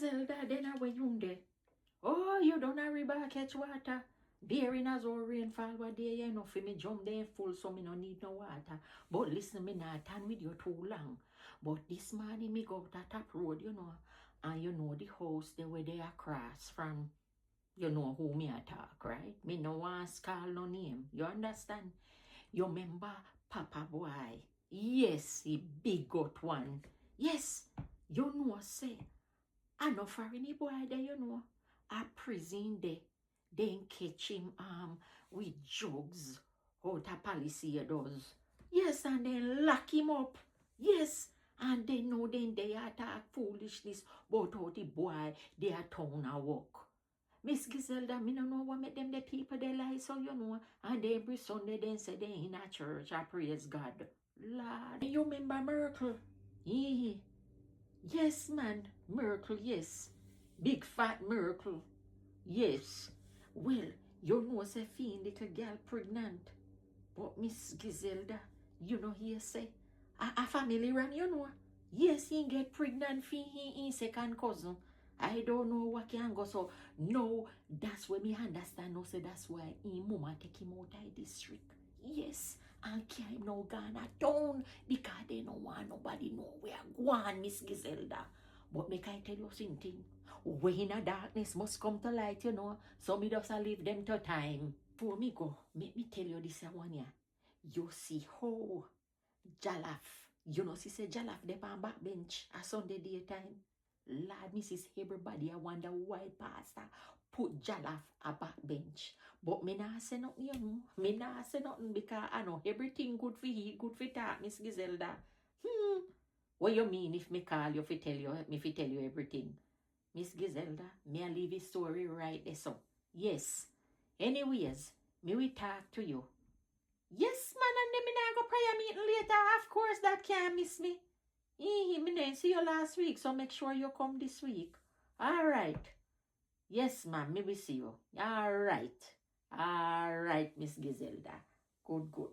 Giselda, then I went you there. Oh, you don't a river catch water. Bearing as all rainfall what day, you know, for me jump there full, so me no need no water. But listen, me not stand with you too long. But this morning me go to top road, you know, and you know the house there where they across from, you know who me attack, right? Me no want call no name. You understand? You remember Papa Boy? Yes, he big got one. Yes, you know say. I know for any boy there, you know, a prison there. Then catch him with drugs out of policy does. Yes, and then lock him up. Yes, and then know then they attack foolishness about how the boy they are town a walk. Miss Giselda, me no know what make them the people they lie, so you know, and every Sunday then say they in a church, I praise God. Lord, you remember Miracle? Yeah. Yes, man, Miracle, yes. Big fat Miracle, yes. Well, you know say fiend little girl pregnant. But Miss Giselda, you know he say, a family ram, you know. Yes, he get pregnant for his second cousin. I don't know what can go, so no, that's where me understand, no, say that's why him mama take him out of the district. Yes, and carry him now gone a town because they don't want nobody know where gwaan, Miss Giselda. But make I tell you something, way in the darkness must come to light, you know, so me just a leave them to time. Before me go, make me tell you this one here. You see how Jalaf, you know, she say Jalaf dey on back bench a Sunday daytime. Lord, Mrs. Everybody, I wonder why pastor put Jalaf a back bench. But me nah say nothing, you know. Me nah say nothing because I know everything good for he, good for talk, Miss Giselda. What you mean if me call you fi tell you, me fi tell you everything? Miss Giselda, me a leave his story right there so. Yes. Anyways, me will talk to you. Yes, man, and then me nah go prayer meeting later. Of course, that can't miss me. Me didn't see you last week, so make sure you come this week. All right. Yes, ma'am, me will see you. All right. All right, Miss Giselda. Good, good.